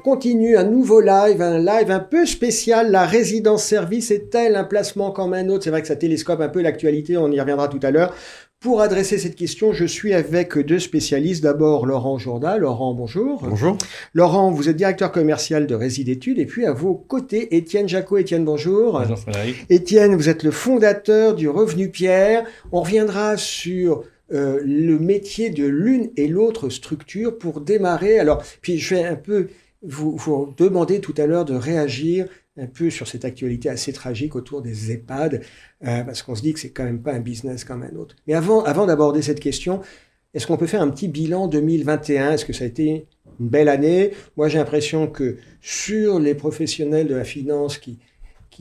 continue un nouveau live, un live un peu spécial. La résidence-service est-elle un placement comme un autre? C'est vrai que ça télescope un peu l'actualité, on y reviendra tout à l'heure. Pour adresser cette question, je suis avec deux spécialistes. D'abord, Laurent Jourda. Laurent, bonjour. Bonjour. Laurent, vous êtes directeur commercial de Résidétudes. Et puis, à vos côtés, Étienne Jacot. Étienne, bonjour. Bonjour Frédéric. Étienne, vous êtes le fondateur du Revenu Pierre. On reviendra sur le métier de l'une et l'autre structure pour démarrer. Alors, puis je vais un peu vous demander tout à l'heure de réagir un peu sur cette actualité assez tragique autour des EHPAD, parce qu'on se dit que c'est quand même pas un business comme un autre. Mais avant d'aborder cette question, est-ce qu'on peut faire un petit bilan 2021? Est-ce que ça a été une belle année? Moi, j'ai l'impression que sur les professionnels de la finance qui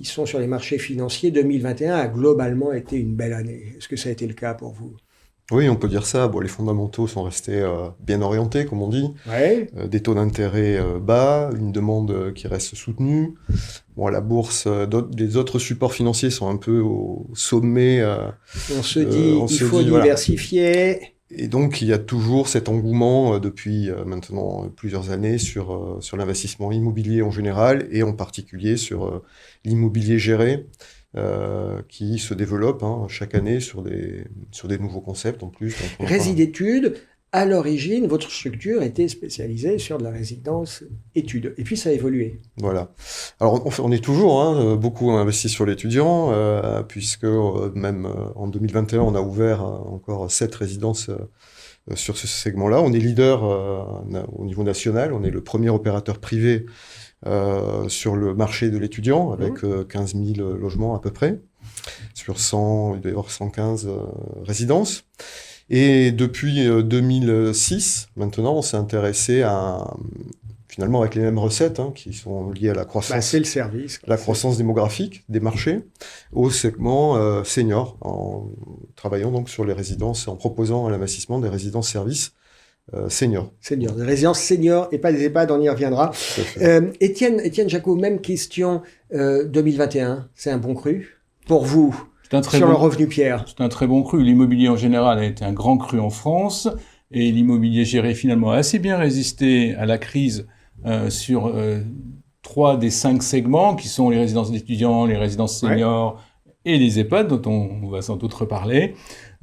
sont sur les marchés financiers, 2021 a globalement été une belle année. Est-ce que ça a été le cas pour vous? Oui, on peut dire ça. Bon, les fondamentaux sont restés bien orientés, comme on dit. Ouais. Des taux d'intérêt bas, une demande qui reste soutenue. Bon, la bourse, les autres supports financiers sont un peu au sommet. On se dit, il faut diversifier. Voilà. Et donc, il y a toujours cet engouement depuis maintenant plusieurs années sur l'investissement immobilier en général et en particulier sur l'immobilier géré. Qui se développe chaque année sur des nouveaux concepts en plus. Résidétudes, à l'origine, votre structure était spécialisée sur de la résidence études. Et puis ça a évolué. Voilà. Alors on est toujours beaucoup investi sur l'étudiant, puisque même en 2021, on a ouvert encore 7 résidences sur ce segment-là. On est leader au niveau national, on est le premier opérateur privé sur le marché de l'étudiant, avec 15 000 logements à peu près, sur 115 résidences. Et depuis 2006, maintenant, on s'est intéressé finalement avec les mêmes recettes qui sont liées à la croissance. C'est le service. La croissance démographique des marchés, au segment senior, en travaillant donc sur les résidences, en proposant à l'investissement des résidences services seniors. Des résidences seniors et pas des EHPAD, on y reviendra. Étienne Jacot, même question 2021, c'est un bon cru pour vous sur le Revenu Pierre? C'est un très bon cru. L'immobilier en général a été un grand cru en France et l'immobilier géré finalement a assez bien résisté à la crise sur 3 des 5 segments qui sont les résidences d'étudiants, les résidences seniors et les EHPAD dont on va sans doute reparler.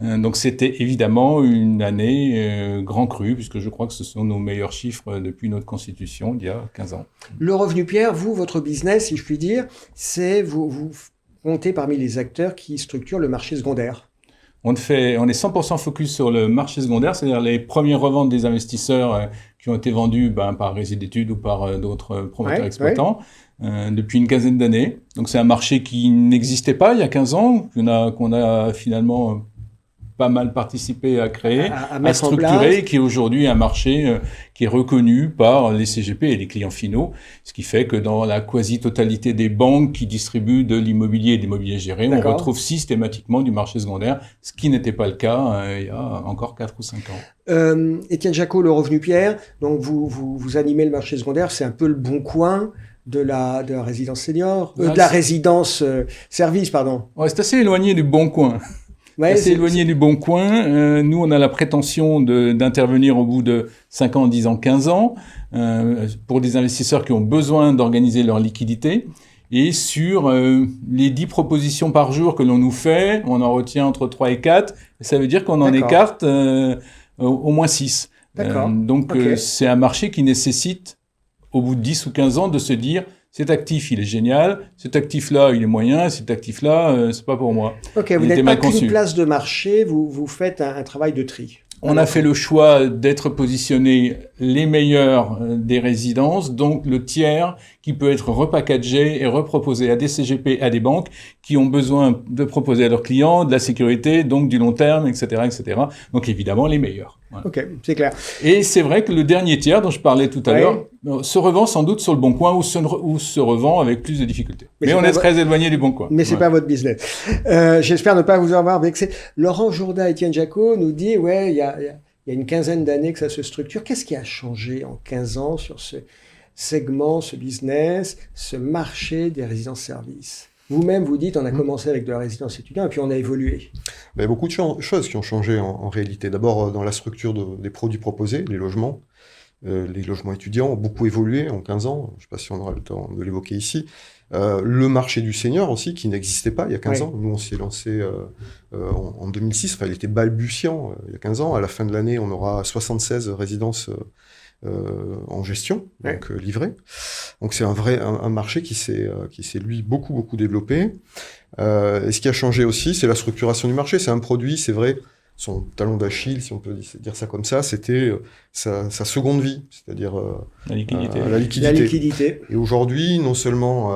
Donc c'était évidemment une année grand cru, puisque je crois que ce sont nos meilleurs chiffres depuis notre constitution d'il y a 15 ans. Le Revenu Pierre, vous, votre business, si je puis dire, c'est vous comptez parmi les acteurs qui structurent le marché secondaire. On est 100% focus sur le marché secondaire, c'est-à-dire les premières reventes des investisseurs qui ont été vendus par Résidétudes ou par d'autres promoteurs exploitants depuis une quinzaine d'années. Donc c'est un marché qui n'existait pas il y a 15 ans, qu'on a finalement pas mal participé à créer, à structurer, qui est aujourd'hui un marché qui est reconnu par les CGP et les clients finaux, ce qui fait que dans la quasi-totalité des banques qui distribuent de l'immobilier et de l'immobilier géré, on retrouve systématiquement du marché secondaire, ce qui n'était pas le cas il y a encore 4 ou 5 ans. Étienne Jacot, le Revenu Pierre, donc vous animez le marché secondaire, c'est un peu le bon coin de la résidence senior, de la résidence service, pardon. Ouais, c'est assez éloigné du bon coin. C'est éloigné du bon coin. Nous, on a la prétention d'intervenir au bout de 5 ans, 10 ans, 15 ans, pour des investisseurs qui ont besoin d'organiser leur liquidité. Et sur les 10 propositions par jour que l'on nous fait, on en retient entre 3 et 4. Ça veut dire qu'on en écarte au moins 6. Donc, c'est un marché qui nécessite, au bout de 10 ou 15 ans, de se dire... Cet actif, il est génial. Cet actif-là, il est moyen. Cet actif-là, c'est pas pour moi. Ok, vous n'êtes pas qu'une place de marché, vous faites un travail de tri. On a fait le choix d'être positionnés les meilleurs des résidences, donc le tiers qui peut être repackagé et reproposé à des CGP, à des banques qui ont besoin de proposer à leurs clients de la sécurité, donc du long terme, etc., etc. Donc évidemment les meilleurs. Voilà. Ok, c'est clair. Et c'est vrai que le dernier tiers dont je parlais tout à l'heure se revend sans doute sur le bon coin ou se revend avec plus de difficultés. Mais on est très éloigné du bon coin. Mais c'est pas votre business. J'espère ne pas vous avoir vexé. Laurent Jourda, Étienne Jacot nous dit, il y a une quinzaine d'années que ça se structure. Qu'est-ce qui a changé en 15 ans sur ce segment, ce business, ce marché des résidences-services? Vous-même, vous dites, on a commencé avec de la résidence étudiante et puis on a évolué. Il y a beaucoup de choses qui ont changé en réalité. D'abord, dans la structure des produits proposés, les logements. Les logements étudiants ont beaucoup évolué en 15 ans. Je ne sais pas si on aura le temps de l'évoquer ici. Le marché du senior aussi, qui n'existait pas il y a 15 ans. Nous, on s'est lancé en 2006. Enfin, il était balbutiant il y a 15 ans. À la fin de l'année, on aura 76 résidences en gestion, donc livrées. Donc, c'est un marché qui s'est lui, beaucoup développé. Et ce qui a changé aussi, c'est la structuration du marché. C'est un produit, c'est vrai, son talon d'Achille, si on peut dire ça comme ça, c'était sa seconde vie, c'est-à-dire la liquidité. La liquidité. Et aujourd'hui, non seulement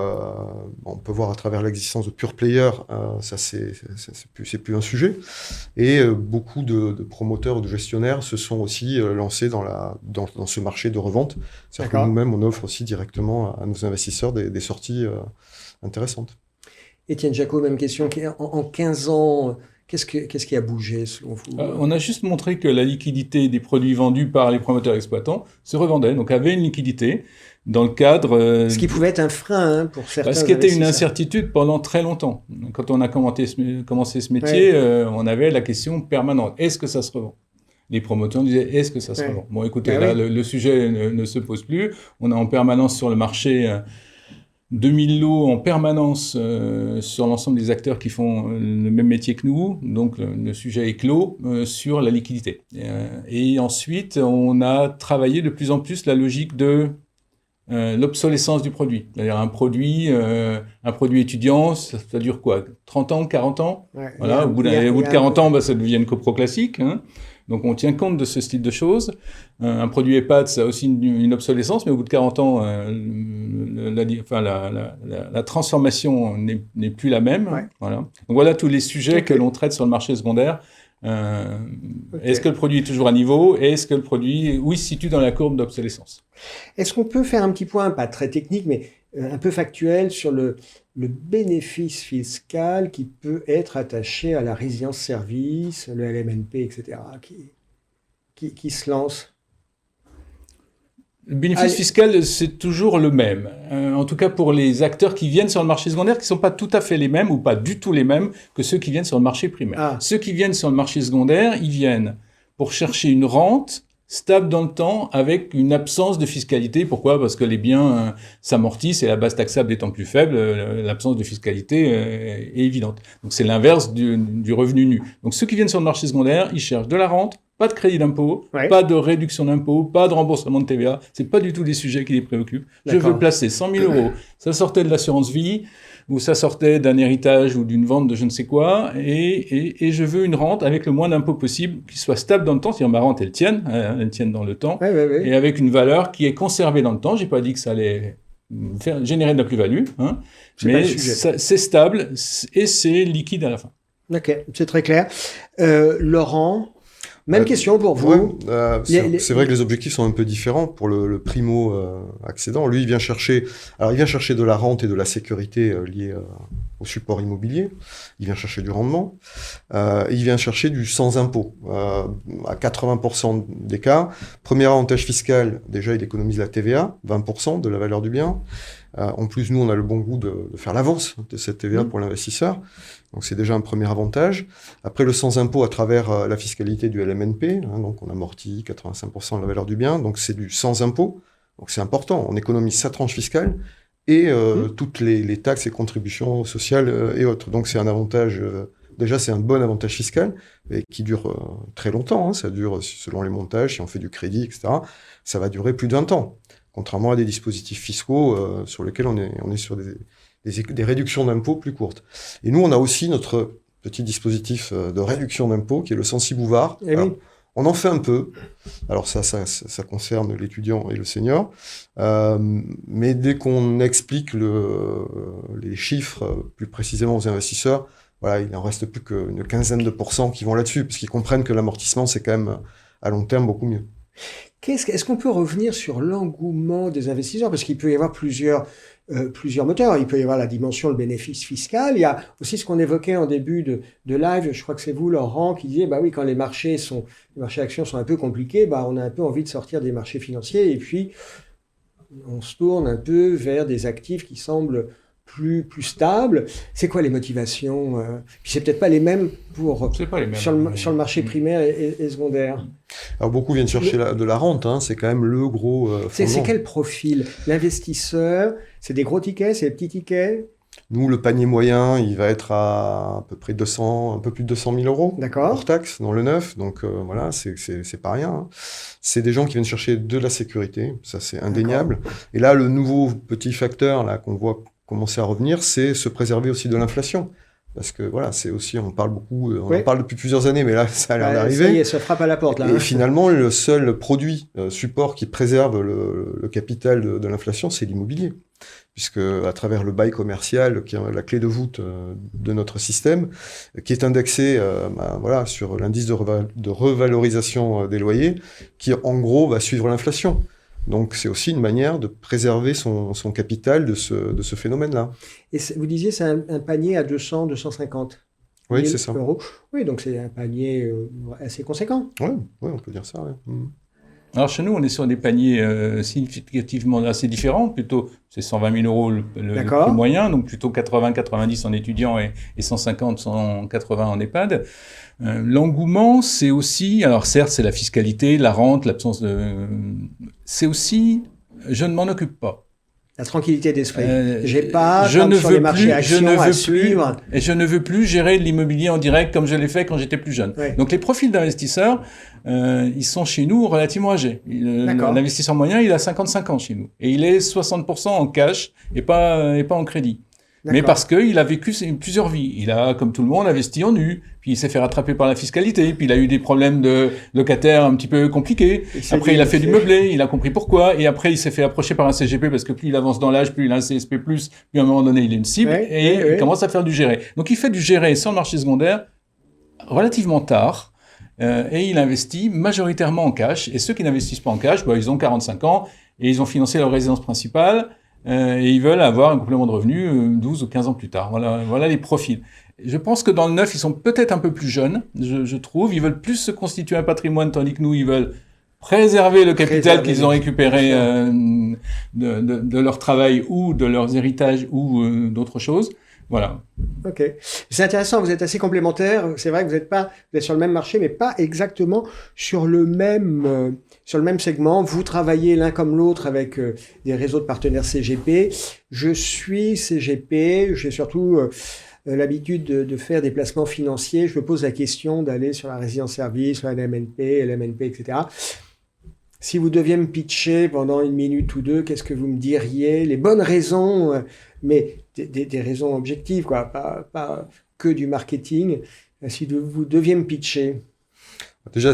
on peut voir à travers l'existence de pure players, ça c'est plus un sujet, et beaucoup de promoteurs ou de gestionnaires se sont aussi lancés dans ce marché de revente. C'est-à-dire que nous-mêmes, on offre aussi directement à nos investisseurs des sorties intéressantes. Étienne Jacot, même question. En 15 ans, qu'est-ce qui a bougé selon vous ? On a juste montré que la liquidité des produits vendus par les promoteurs exploitants se revendait, donc avait une liquidité dans le cadre... ce qui pouvait être un frein pour certains ce qui était une incertitude pendant très longtemps. Quand on a commencé ce métier, on avait la question permanente. Est-ce que ça se revend ? Les promoteurs disaient, est-ce que ça se revend ? Bon, écoutez, le sujet ne se pose plus. On a en permanence sur le marché 2000 lots en permanence sur l'ensemble des acteurs qui font le même métier que nous. Donc, le sujet est clos sur la liquidité. Et ensuite, on a travaillé de plus en plus la logique de l'obsolescence du produit. C'est-à-dire un produit étudiant, ça dure quoi ? 30 ans, 40 ans ? Voilà, au bout de 40 ans, ça devient une copro classique. Hein. Donc, on tient compte de ce style de choses. Un produit EHPAD, ça a aussi une obsolescence, mais au bout de 40 ans, la transformation n'est plus la même. Ouais. Voilà. Donc, voilà tous les sujets que l'on traite sur le marché secondaire. Est-ce que le produit est toujours à niveau ? Est-ce que le produit, où il se situe dans la courbe d'obsolescence ? Est-ce qu'on peut faire un petit point, pas très technique, mais un peu factuel sur le bénéfice fiscal qui peut être attaché à la résidence-service, le LMNP, etc., qui se lance ? Le bénéfice fiscal, c'est toujours le même. En tout cas, pour les acteurs qui viennent sur le marché secondaire, qui ne sont pas tout à fait les mêmes ou pas du tout les mêmes que ceux qui viennent sur le marché primaire. Ceux qui viennent sur le marché secondaire, ils viennent pour chercher une rente stable dans le temps avec une absence de fiscalité. Pourquoi ? Parce que les biens s'amortissent et la base taxable étant plus faible, l'absence de fiscalité est évidente. Donc, c'est l'inverse du revenu nu. Donc, ceux qui viennent sur le marché secondaire, ils cherchent de la rente, pas de crédit d'impôt, pas de réduction d'impôt, pas de remboursement de TVA. C'est pas du tout des sujets qui les préoccupent. Je veux placer 100 000 €. Ça sortait de l'assurance vie, ou ça sortait d'un héritage ou d'une vente de je ne sais quoi, et je veux une rente avec le moins d'impôts possible, qui soit stable dans le temps, c'est-à-dire ma rente, elle tienne dans le temps, et avec une valeur qui est conservée dans le temps. J'ai pas dit que ça allait générer de la plus-value, hein, mais c'est stable, et c'est liquide à la fin. Ok, c'est très clair. Laurent, même question pour vous. C'est vrai que les objectifs sont un peu différents. Pour le primo-accédant, lui, il vient chercher de la rente et de la sécurité liée au support immobilier. Il vient chercher du rendement. Il vient chercher du sans impôt. À 80% des cas, premier avantage fiscal, déjà, il économise la TVA, 20% de la valeur du bien. En plus, nous, on a le bon goût de faire l'avance de cette TVA pour l'investisseur. Donc, c'est déjà un premier avantage. Après, le sans-impôt à travers la fiscalité du LMNP. Donc, on amortit 85% de la valeur du bien. Donc, c'est du sans-impôt. Donc, c'est important. On économise sa tranche fiscale et toutes les taxes et contributions sociales et autres. Donc, c'est un avantage... déjà, c'est un bon avantage fiscal et qui dure très longtemps. Ça dure, selon les montages, si on fait du crédit, etc., ça va durer plus de 20 ans. Contrairement à des dispositifs fiscaux sur lesquels on est sur des réductions d'impôts plus courtes. Et nous, on a aussi notre petit dispositif de réduction d'impôts qui est le Censi-Bouvard. On en fait un peu. Alors ça concerne l'étudiant et le senior. Mais dès qu'on explique les chiffres plus précisément aux investisseurs, voilà, il n'en reste plus qu'une quinzaine de % qui vont là-dessus, parce qu'ils comprennent que l'amortissement, c'est quand même à long terme beaucoup mieux. Est-ce qu'on peut revenir sur l'engouement des investisseurs ? Parce qu'il peut y avoir plusieurs moteurs. Il peut y avoir la dimension, le bénéfice fiscal. Il y a aussi ce qu'on évoquait en début de live. Je crois que c'est vous, Laurent, qui disiez, oui, quand les marchés actions sont un peu compliqués, on a un peu envie de sortir des marchés financiers. Et puis, on se tourne un peu vers des actifs qui semblent plus stable. C'est quoi les motivations Puis c'est peut-être pas les mêmes c'est pas les mêmes. Sur le marché primaire et secondaire. Alors beaucoup viennent chercher de la rente, hein, c'est quand même le gros c'est quel profil? L'investisseur, c'est des gros tickets, c'est des petits tickets? Nous, le panier moyen, il va être à peu près un peu plus de 200 000 euros hors taxe dans le neuf. Donc voilà, c'est pas rien. Hein. C'est des gens qui viennent chercher de la sécurité, ça c'est indéniable. Et là, le nouveau petit facteur là qu'on voit commencer à revenir, c'est se préserver aussi de l'inflation. Parce que voilà, c'est aussi, on parle beaucoup, on en parle depuis plusieurs années, mais là, ça a l'air d'arriver. Ça y est, ça frappe à la porte, là. Et finalement, le seul produit support qui préserve le capital de l'inflation, c'est l'immobilier. Puisque à travers le bail commercial, qui est la clé de voûte de notre système, qui est indexé voilà, sur l'indice de revalorisation des loyers, qui en gros va suivre l'inflation. Donc c'est aussi une manière de préserver son capital de ce phénomène-là. Et vous disiez c'est un panier à 200, 250 oui, c'est ça. euros. Oui, donc c'est un panier assez conséquent. Oui, on peut dire ça. Ouais. Alors chez nous, on est sur des paniers significativement assez différents. Plutôt, c'est 120 000 euros le prix moyen, donc plutôt 80-90 en étudiant et 150-180 en EHPAD. L'engouement, c'est aussi, alors certes, c'est la fiscalité, la rente, l'absence de... C'est aussi, je ne m'en occupe pas. La tranquillité d'esprit. J'ai pas sur les marchés actions à suivre. Et je ne veux plus gérer de l'immobilier en direct comme je l'ai fait quand j'étais plus jeune. Oui. Donc les profils d'investisseurs, ils sont chez nous relativement âgés. L'investisseur moyen, il a 55 ans chez nous. Et il est 60% en cash et pas en crédit. Mais parce qu'il a vécu plusieurs vies. Il a, comme tout le monde, investi en nu, puis il s'est fait rattraper par la fiscalité, puis il a eu des problèmes de locataires un petit peu compliqués. Après, il a fait du meublé, il a compris pourquoi, et après, il s'est fait approcher par un CGP parce que plus il avance dans l'âge, plus il a un CSP+, puis à un moment donné, il est une cible, il commence à faire du géré. Donc, il fait du géré sur le marché secondaire relativement tard, et il investit majoritairement en cash. Et ceux qui n'investissent pas en cash, ils ont 45 ans, et ils ont financé leur résidence principale, et ils veulent avoir un complément de revenu 12 ou 15 ans plus tard. Voilà les profils. Je pense que dans le neuf, ils sont peut-être un peu plus jeunes, je trouve. Ils veulent plus se constituer un patrimoine, tandis que nous, ils veulent préserver le capital qu'ils ont récupéré de leur travail ou de leurs héritages ou d'autres choses. Voilà. Ok. C'est intéressant, vous êtes assez complémentaires. C'est vrai que vous êtes sur le même marché, mais pas exactement sur le même segment. Vous travaillez l'un comme l'autre avec des réseaux de partenaires CGP. Je suis CGP, j'ai surtout l'habitude de faire des placements financiers. Je me pose la question d'aller sur la résidence-service, sur la LMNP, etc. Si vous deviez me pitcher pendant une minute ou deux, qu'est-ce que vous me diriez? Les bonnes raisons, mais des raisons objectives, quoi, pas que du marketing. Si vous deviez me pitcher. Déjà,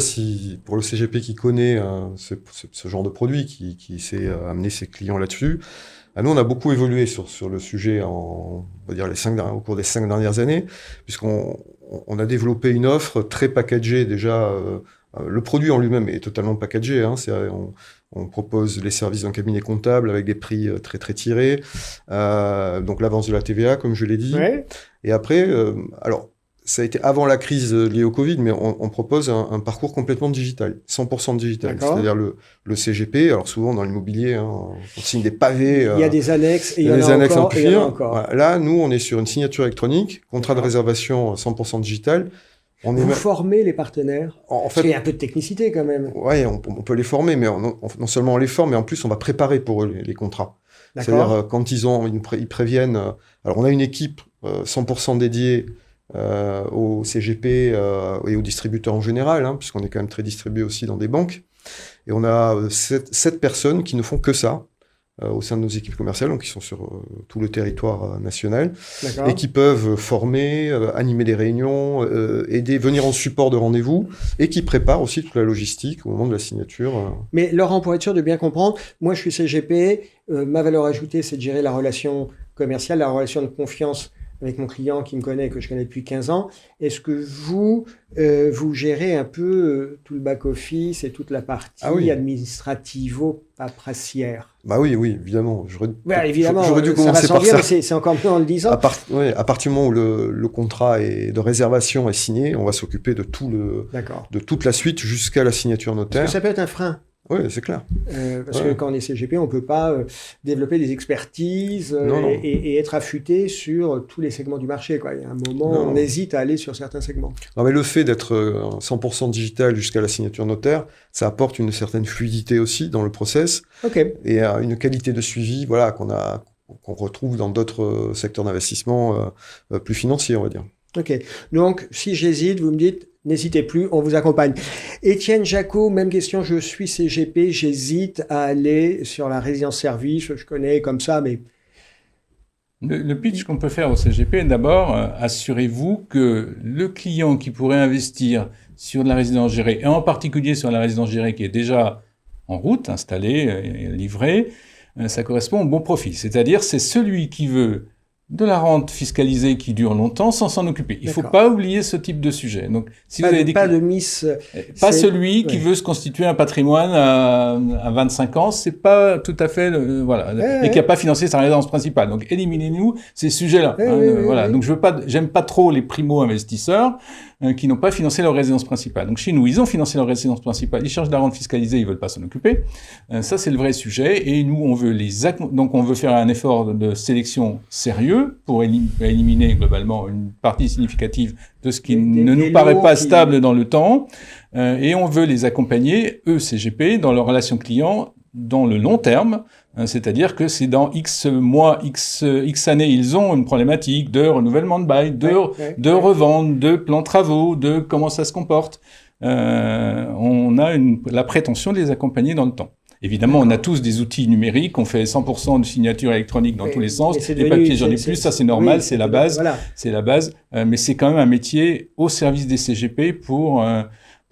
pour le CGP qui connaît ce genre de produit, qui sait amener ses clients là-dessus, nous, on a beaucoup évolué sur le sujet on va dire au cours des 5 dernières années, puisqu'on a développé une offre très packagée déjà. Le produit en lui-même est totalement packagé. Hein, on propose les services d'un cabinet comptable avec des prix très très tirés. Donc l'avance de la TVA, comme je l'ai dit. Ouais. Et après, alors ça a été avant la crise liée au Covid, mais on propose un parcours complètement digital, 100% digital. D'accord. C'est-à-dire le CGP. Alors souvent dans l'immobilier, on signe des pavés. Il y a des annexes et il y en a encore. Voilà. Là, nous, on est sur une signature électronique, contrat de réservation 100% digital. Vous formez les partenaires. En fait, il y a un peu de technicité quand même. Ouais, on peut les former, mais non seulement on les forme, mais en plus on va préparer pour eux les contrats. D'accord. C'est-à-dire quand ils préviennent. Alors on a une équipe 100% dédiée au CGP et aux distributeurs en général, hein, puisqu'on est quand même très distribué aussi dans des banques. Et on a 7 personnes qui ne font que ça. Au sein de nos équipes commerciales, donc qui sont sur tout le territoire national, d'accord. Et qui peuvent former, animer des réunions, aider, venir en support de rendez-vous, et qui préparent aussi toute la logistique au moment de la signature. Mais Laurent, pour être sûr de bien comprendre, moi je suis CGP, ma valeur ajoutée c'est de gérer la relation commerciale, la relation de confiance avec mon client qui me connaît, que je connais depuis 15 ans. Est-ce que vous gérez un peu tout le back-office et toute la partie administrativo-paperassière? Bah oui, évidemment. Évidemment, j'aurais dû commencer par ça. Mais c'est encore mieux en le disant. À partir du moment où le contrat de réservation est signé, on va s'occuper de toute la suite jusqu'à la signature notaire. Parce que ça peut être un frein. Oui, c'est clair. Parce que quand on est CGP, on ne peut pas développer des expertises et être affûté sur tous les segments du marché, quoi. Il y a un moment, on hésite à aller sur certains segments. Non, mais le fait d'être 100% digital jusqu'à la signature notaire, ça apporte une certaine fluidité aussi dans le process et une qualité de suivi qu'on retrouve dans d'autres secteurs d'investissement plus financiers, on va dire. Ok, donc si j'hésite, vous me dites, n'hésitez plus, on vous accompagne. Étienne Jacot, même question, je suis CGP, j'hésite à aller sur la résidence service, je connais comme ça, mais... Le pitch qu'on peut faire au CGP, d'abord, assurez-vous que le client qui pourrait investir sur de la résidence gérée, et en particulier sur la résidence gérée qui est déjà en route, installée, livrée, ça correspond au bon profil. C'est-à-dire, c'est celui qui veut de la rente fiscalisée qui dure longtemps sans s'en occuper. Il ne faut pas oublier ce type de sujet. Donc, si pas vous avez pas de miss... Pas celui qui veut se constituer un patrimoine à 25 ans, c'est pas tout à fait... et qui n'a pas financé sa résidence principale. Donc, éliminez-nous ces sujets-là. Donc, j'aime pas trop les primo-investisseurs qui n'ont pas financé leur résidence principale. Donc, chez nous, ils ont financé leur résidence principale, ils cherchent de la rente fiscalisée, ils veulent pas s'en occuper. Ça, c'est le vrai sujet. Et nous, on veut donc, on veut faire un effort de sélection sérieux pour éliminer globalement une partie significative de ce qui ne nous paraît pas stable dans le temps. Et on veut les accompagner, eux, CGP, dans leur relation client, dans le long terme. C'est-à-dire que c'est dans X mois, X années, ils ont une problématique de renouvellement de bail, de revente, de plan de travaux, de comment ça se comporte. On a la prétention de les accompagner dans le temps. Évidemment, on a tous des outils numériques, on fait 100% de signature électronique dans tous les sens, les papiers, j'en ai plus, ça c'est normal, c'est la base, c'est la base. Mais c'est quand même un métier au service des CGP pour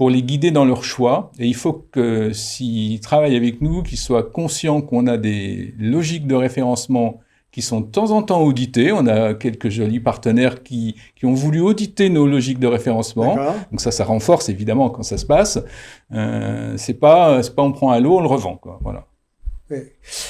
les guider dans leur choix. Et il faut que s'ils travaillent avec nous, qu'ils soient conscients qu'on a des logiques de référencement qui sont de temps en temps auditées. On a quelques jolis partenaires qui ont voulu auditer nos logiques de référencement. Donc ça renforce évidemment quand ça se passe. C'est pas on prend à l'eau, on le revend, quoi. Voilà.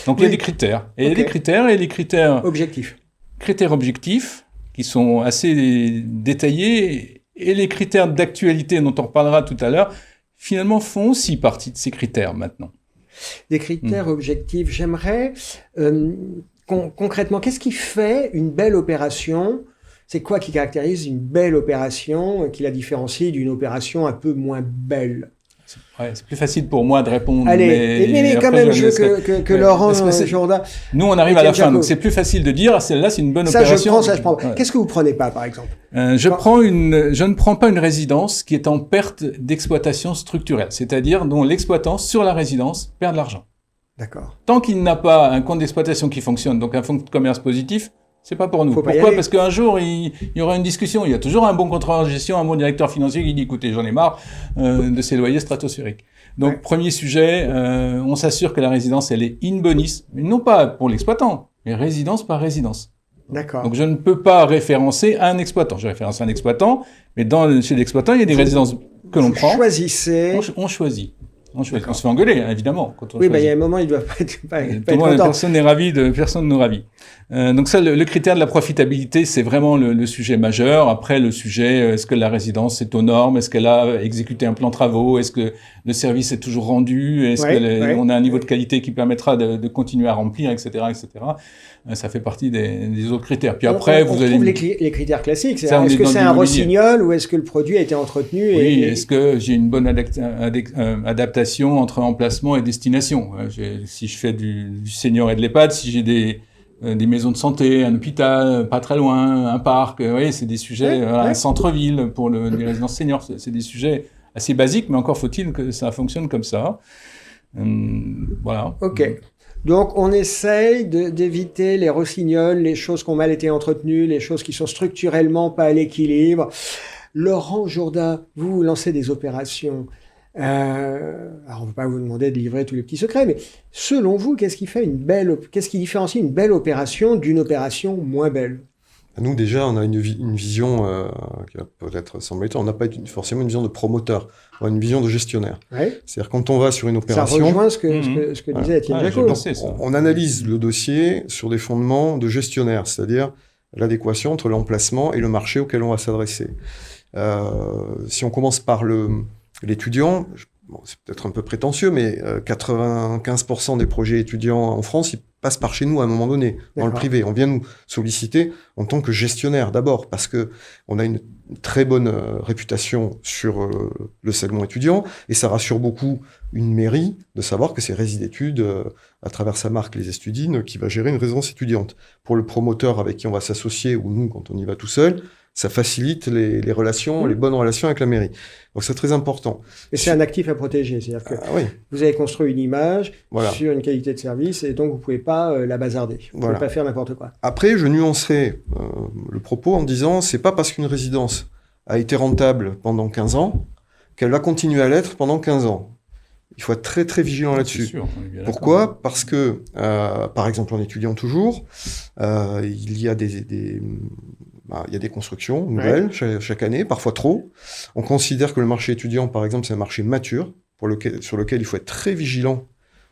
Donc il y a des critères. Et il y a des critères et les critères objectifs. Critères objectifs qui sont assez détaillés. Et les critères d'actualité dont on reparlera tout à l'heure, finalement, font aussi partie de ces critères maintenant. Des critères objectifs. J'aimerais, concrètement, qu'est-ce qui fait une belle opération ? C'est quoi qui caractérise une belle opération, qui la différencie d'une opération un peu moins belle ? C'est plus facile pour moi de répondre. Allez, mais quand même, je veux que Laurent Jourdain... Nous, on arrive à la fin, donc c'est plus facile de dire, celle-là, c'est une bonne opération. Ça, je prends. Qu'est-ce que vous prenez pas, par exemple ? Je ne prends pas une résidence qui est en perte d'exploitation structurelle, c'est-à-dire dont l'exploitant sur la résidence perd de l'argent. D'accord. Tant qu'il n'a pas un compte d'exploitation qui fonctionne, donc un fonds de commerce positif, c'est pas pour nous. Pourquoi ? Parce qu'un jour, il y aura une discussion. Il y a toujours un bon contrôleur de gestion, un bon directeur financier qui dit, écoutez, j'en ai marre de ces loyers stratosphériques. Donc, premier sujet, on s'assure que la résidence, elle est in bonis, mais non pas pour l'exploitant, mais résidence par résidence. D'accord. Donc, je ne peux pas référencer un exploitant. Je référence un exploitant, mais chez l'exploitant, il y a des résidences que l'on prend. Choisissez. On choisit. On se fait engueuler, évidemment. Quand on il y a un moment, il ne doit pas être content. Personne n'est ravi, personne ne nous ravit. Donc ça, le critère de la profitabilité, c'est vraiment le sujet majeur. Après, le sujet, est-ce que la résidence est aux normes? Est-ce qu'elle a exécuté un plan de travaux? Est-ce que le service est toujours rendu? Est-ce qu'on a un niveau de qualité qui permettra de continuer à remplir, etc., etc. Ça fait partie des autres critères. Puis après, vous allez... trouve les critères classiques. Est-ce que c'est un rossignol ou est-ce que le produit a été entretenu? Oui, est-ce que j'ai une bonne adaptation entre emplacement et destination? Si je fais du senior et de l'EHPAD, si j'ai des maisons de santé, un hôpital, pas très loin, un parc, c'est des sujets, un centre-ville pour les résidences seniors, c'est des sujets assez basiques, mais encore faut-il que ça fonctionne comme ça. Voilà. Ok. Donc, on essaye d'éviter les rossignols, les choses qui ont mal été entretenues, les choses qui sont structurellement pas à l'équilibre. Laurent Jourdain, vous lancez des opérations. Alors, on ne va pas vous demander de livrer tous les petits secrets, mais selon vous, qu'est-ce qui différencie une belle opération d'une opération moins belle? Nous, déjà, on a une vision qui va peut-être sembler étonnante. On n'a pas forcément une vision de promoteur, on a une vision de gestionnaire. Ouais. C'est-à-dire, quand on va sur une opération... Ça rejoint ce que disait Étienne Jacot. On analyse le dossier sur des fondements de gestionnaire, c'est-à-dire l'adéquation entre l'emplacement et le marché auquel on va s'adresser. Si on commence par l'étudiant, bon, c'est peut-être un peu prétentieux, mais 95% des projets étudiants en France, ils passent par chez nous à un moment donné, dans le privé. On vient nous solliciter en tant que gestionnaire d'abord, parce que on a une très bonne réputation sur le segment étudiant, et ça rassure beaucoup une mairie de savoir que c'est Rési d'études, à travers sa marque Les Estudines, qui va gérer une résidence étudiante. Pour le promoteur avec qui on va s'associer, ou nous, quand on y va tout seul, ça facilite les relations, les bonnes relations avec la mairie. Donc c'est très important. Et c'est un actif à protéger, c'est-à-dire que vous avez construit une image sur une qualité de service et donc vous ne pouvez pas la bazarder. Vous ne pouvez pas faire n'importe quoi. Après, je nuancerai le propos en disant c'est pas parce qu'une résidence a été rentable pendant 15 ans qu'elle va continuer à l'être pendant 15 ans. Il faut être très très vigilant là-dessus. Sûr, pourquoi ? Parce que, par exemple, en étudiant toujours, il y a il y a des constructions nouvelles chaque année, parfois trop. On considère que le marché étudiant, par exemple, c'est un marché mature sur lequel il faut être très vigilant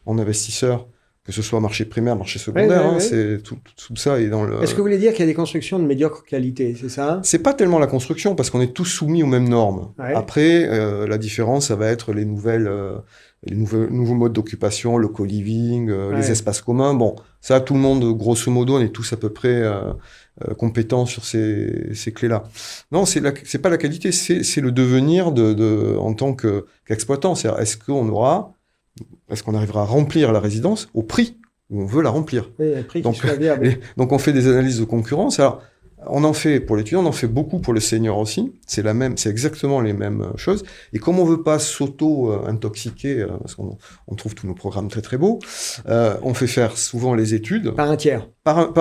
en investisseur, que ce soit marché primaire, marché secondaire. C'est tout ça est dans le. Est-ce que vous voulez dire qu'il y a des constructions de médiocre qualité, c'est ça ? C'est pas tellement la construction parce qu'on est tous soumis aux mêmes normes. Après, la différence, ça va être les nouveaux modes d'occupation, le co-living, les espaces communs. Bon, ça, tout le monde, grosso modo, on est tous à peu près compétents sur ces clés-là. Non, c'est pas la qualité, c'est le devenir en tant qu'exploitant. C'est-à-dire, est-ce qu'on arrivera à remplir la résidence au prix où on veut la remplir. Oui, un prix qui soit viable. Donc, on fait des analyses de concurrence. Alors, on en fait pour l'étudiant, on en fait beaucoup pour le senior aussi. C'est exactement les mêmes choses. Et comme on veut pas s'auto-intoxiquer, parce qu'on trouve tous nos programmes très très beaux, on fait faire souvent les études par un tiers, par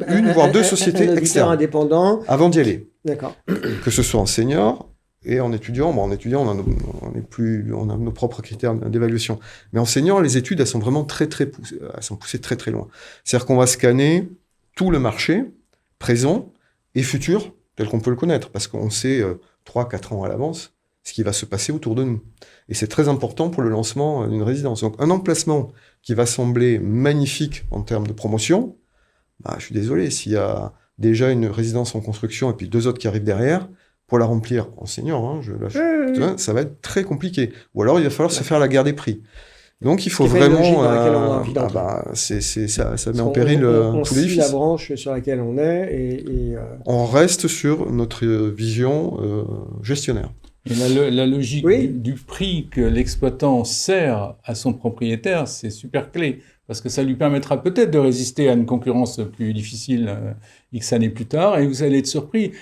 une voire deux sociétés externes, indépendants, avant d'y aller. D'accord. Que ce soit en senior et en étudiant. Bon, en étudiant, on a nos propres critères d'évaluation. Mais en senior, les études, elles sont vraiment très très poussées. Elles sont poussées très très loin. C'est-à-dire qu'on va scanner tout le marché présent et futur, tel qu'on peut le connaître, parce qu'on sait 3-4 ans à l'avance ce qui va se passer autour de nous. Et c'est très important pour le lancement d'une résidence. Donc un emplacement qui va sembler magnifique en termes de promotion, je suis désolé, s'il y a déjà une résidence en construction et puis 2 autres qui arrivent derrière, pour la remplir en senior, ça va être très compliqué. Ou alors il va falloir se faire la guerre des prix. Donc il faut vraiment, ça met en péril tous les édifices. On suit la branche sur laquelle on est et on reste sur notre vision gestionnaire. Et la logique du prix que l'exploitant sert à son propriétaire, c'est super clé, parce que ça lui permettra peut-être de résister à une concurrence plus difficile X années plus tard, et vous allez être surpris.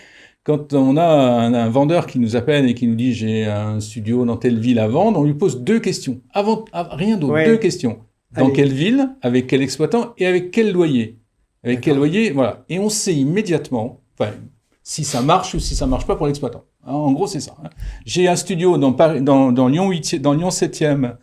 Quand on a un vendeur qui nous appelle et qui nous dit « j'ai un studio dans telle ville à vendre », on lui pose 2 questions. Rien d'autre, 2 questions. Dans quelle ville, avec quel exploitant et avec quel loyer. Avec quel loyer, voilà. Et on sait immédiatement si ça marche ou si ça marche pas pour l'exploitant. En gros, c'est ça. J'ai un studio dans Lyon 7e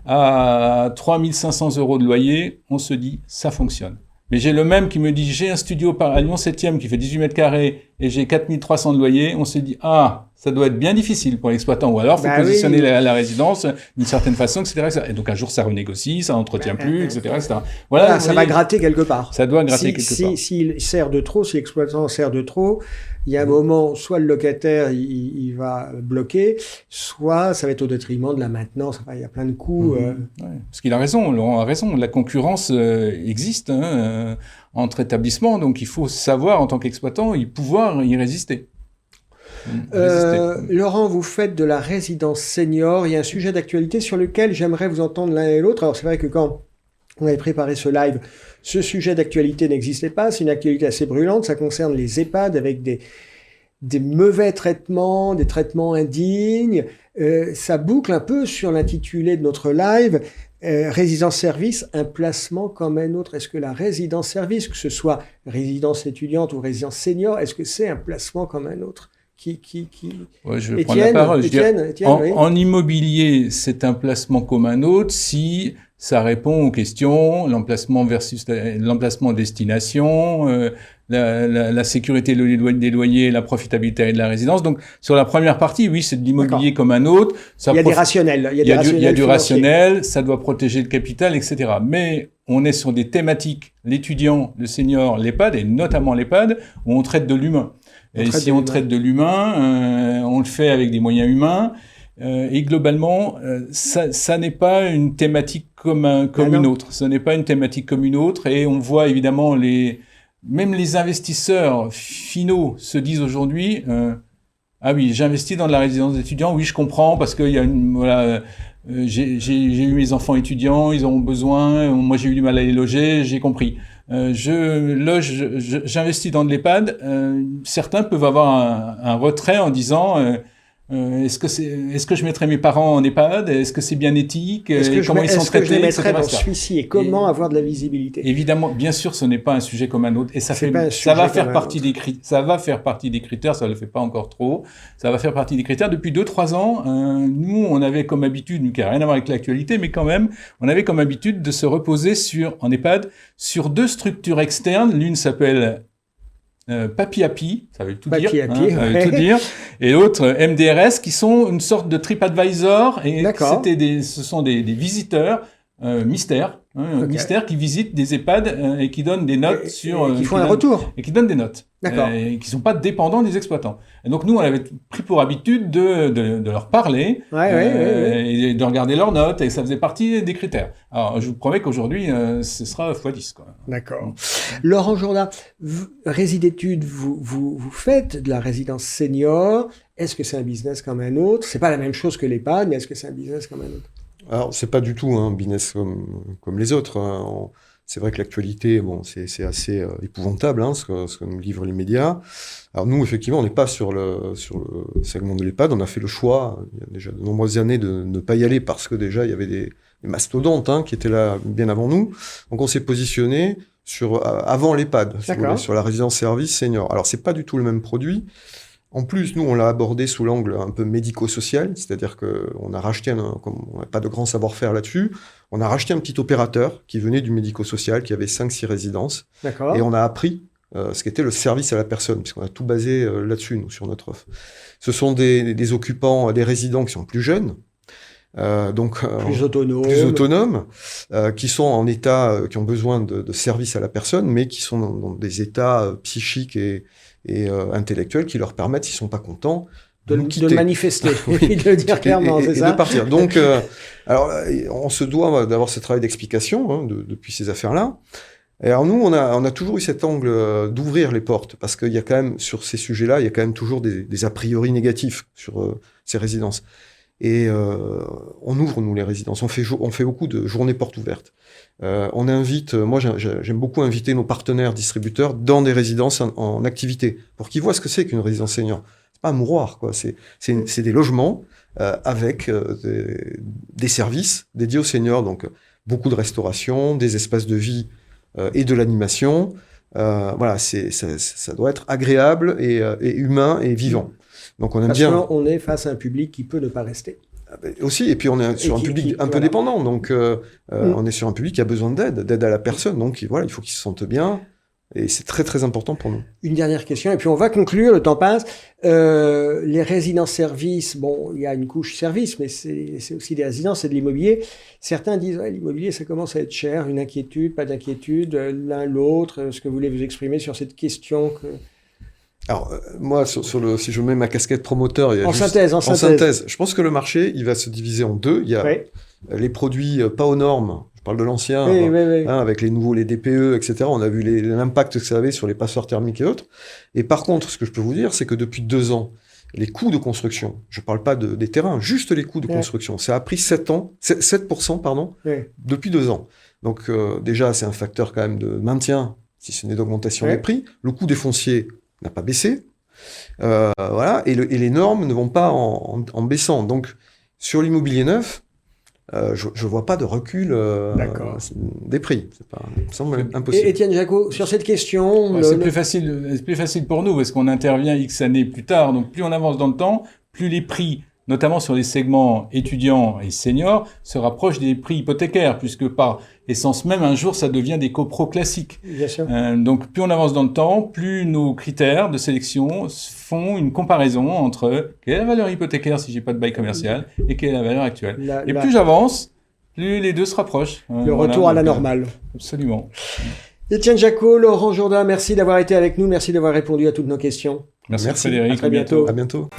à 3 500 € de loyer. On se dit « ça fonctionne ». Mais j'ai le même qui me dit, j'ai un studio à Lyon 7e qui fait 18 mètres carrés et j'ai 4 300 de loyer. On se dit, ça doit être bien difficile pour l'exploitant. Ou alors, faut positionner la résidence d'une certaine façon, etc. Et donc, un jour, ça renégocie, ça n'entretient plus, etc. Voilà, ça va gratter quelque part. Ça doit gratter quelque part. S'il sert de trop, si l'exploitant sert de trop, il y a un moment, soit le locataire, il va bloquer, soit ça va être au détriment de la maintenance. Enfin, il y a plein de coûts. Parce qu'il a raison, Laurent a raison. La concurrence existe entre établissements, donc il faut savoir, en tant qu'exploitant, pouvoir y résister. Laurent, vous faites de la résidence senior. Il y a un sujet d'actualité sur lequel j'aimerais vous entendre l'un et l'autre. Alors, c'est vrai que quand on avait préparé ce live, ce sujet d'actualité n'existait pas. C'est une actualité assez brûlante. Ça concerne les EHPAD avec des mauvais traitements, des traitements indignes. Ça boucle un peu sur l'intitulé de notre live. Résidence-service, un placement comme un autre. Est-ce que la résidence-service, que ce soit résidence étudiante ou résidence senior, est-ce que c'est un placement comme un autre ? Je vais prendre la parole. En immobilier, c'est un placement comme un autre si ça répond aux questions, l'emplacement versus l'emplacement destination, la sécurité des loyers, la profitabilité de la résidence. Donc, sur la première partie, oui, c'est de l'immobilier comme un autre. Il y a des rationnels. Il y a du rationnel, ça doit protéger le capital, etc. Mais on est sur des thématiques, l'étudiant, le senior, l'EHPAD, et notamment l'EHPAD, où on traite de l'humain. Et si on traite de l'humain, on le fait avec des moyens humains. Et globalement, ça n'est pas une thématique comme une autre. Ce n'est pas une thématique comme une autre. Et on voit évidemment même les investisseurs finaux se disent aujourd'hui, ah oui, j'investis dans de la résidence d'étudiants. Oui, je comprends parce qu'il y a j'ai eu mes enfants étudiants, ils ont besoin. Moi, j'ai eu du mal à les loger. J'ai compris. J'investis dans de l'EHPAD. Certains peuvent avoir un retrait en disant est-ce que je mettrais mes parents en EHPAD? Est-ce que c'est bien éthique? Comment ils sont traités? Est-ce que je les mettrais dans celui-ci? Et comment avoir de la visibilité? Évidemment, bien sûr, ce n'est pas un sujet comme un autre. Et ça va faire partie des critères. Ça va faire partie des critères. Ça ne le fait pas encore trop. Ça va faire partie des critères. Depuis 2-3 ans, nous, on avait comme habitude, qui n'a rien à voir avec l'actualité, mais quand même, on avait comme habitude de se reposer en EHPAD sur 2 structures externes. L'une s'appelle Papi-Happy, ça veut tout dire, tout dire, et l'autre MDRS, qui sont une sorte de TripAdvisor, et ce sont des visiteurs mystères, mystères qui visitent des EHPAD et qui donnent des notes qui font un retour et qui donnent des notes, et qui sont pas dépendants des exploitants. Et donc nous, on avait pris pour habitude de leur parler et de regarder leurs notes, et ça faisait partie des critères. Alors je vous promets qu'aujourd'hui, ce sera x10, quoi. D'accord. Laurent Jourdain, Résidétudes, vous faites de la résidence senior. Est-ce que c'est un business comme un autre? C'est pas la même chose que l'EHPAD, mais est-ce que c'est un business comme un autre? Alors, c'est pas du tout un business comme les autres. C'est vrai que l'actualité, c'est assez épouvantable, ce que nous livrent les médias. Alors nous, effectivement, on n'est pas sur le segment de l'EHPAD. On a fait le choix, il y a déjà de nombreuses années, de ne pas y aller parce que déjà, il y avait des mastodontes qui étaient là bien avant nous. Donc on s'est positionné avant l'EHPAD, sur la résidence service senior. Alors c'est pas du tout le même produit. En plus, nous, on l'a abordé sous l'angle un peu médico-social, c'est-à-dire qu'on a racheté, comme on n'a pas de grand savoir-faire là-dessus, on a racheté un petit opérateur qui venait du médico-social, qui avait 5-6 résidences. D'accord. Et on a appris ce qu'était le service à la personne, puisqu'on a tout basé là-dessus, nous, sur notre offre. Ce sont des occupants, des résidents qui sont plus jeunes, plus autonomes, qui sont en état, qui ont besoin de services à la personne, mais qui sont dans des états psychiques et intellectuels qui leur permettent, s'ils sont pas contents, de manifester, et de le dire clairement, c'est ça? Et de partir. Donc, alors, on se doit d'avoir ce travail d'explication depuis ces affaires-là. Et alors nous, on a toujours eu cet angle d'ouvrir les portes, parce qu'il y a quand même, sur ces sujets-là, il y a quand même toujours des a priori négatifs sur ces résidences. Et on ouvre, nous, les résidences. On fait beaucoup de journées portes ouvertes. On invite, moi j'aime beaucoup inviter nos partenaires distributeurs dans des résidences en activité, pour qu'ils voient ce que c'est qu'une résidence senior. C'est pas un mouroir, quoi. C'est des logements avec des services dédiés aux seniors, donc beaucoup de restauration, des espaces de vie et de l'animation. Voilà, ça doit être agréable et humain et vivant. Donc on aime bien. Parce qu'on est face à un public qui peut ne pas rester. Aussi, et puis on est sur un public un peu dépendant, donc on est sur un public qui a besoin d'aide à la personne, donc voilà, il faut qu'il se sente bien, et c'est très très important pour nous. Une dernière question, et puis on va conclure, le temps passe. Les résidences-services, il y a une couche service, mais c'est aussi des résidences, c'est de l'immobilier. Certains disent, l'immobilier, ça commence à être cher, une inquiétude, pas d'inquiétude, l'un l'autre. Est-ce que vous voulez vous exprimer sur cette question Alors, moi, si je mets ma casquette promoteur... En synthèse. Je pense que le marché, il va se diviser en deux. Il y a les produits pas aux normes, je parle de l'ancien, avec les nouveaux, les DPE, etc. On a vu l'impact que ça avait sur les passoires thermiques et autres. Et par contre, ce que je peux vous dire, c'est que depuis 2 ans, les coûts de construction, je parle pas des terrains, juste les coûts de construction, ça a pris 7%, depuis 2 ans. Donc déjà, c'est un facteur quand même de maintien, si ce n'est d'augmentation des prix. Le coût des fonciers n'a pas baissé, voilà, et les normes ne vont pas en baissant. Donc, sur l'immobilier neuf, je vois pas de recul des prix. Ça me semble impossible. Et Étienne Jacot, sur cette question... C'est plus facile pour nous, parce qu'on intervient X années plus tard. Donc, plus on avance dans le temps, plus les prix, notamment sur les segments étudiants et seniors, se rapprochent des prix hypothécaires, puisque par essence même, un jour, ça devient des copros classiques. Bien sûr. Donc, plus on avance dans le temps, plus nos critères de sélection font une comparaison entre quelle est la valeur hypothécaire si j'ai pas de bail commercial et quelle est la valeur actuelle. Plus j'avance, plus les deux se rapprochent. Le retour à la normale. Absolument. Étienne Jacot, Laurent Jourdain, merci d'avoir été avec nous, merci d'avoir répondu à toutes nos questions. Merci Frédéric. À très bientôt. À bientôt.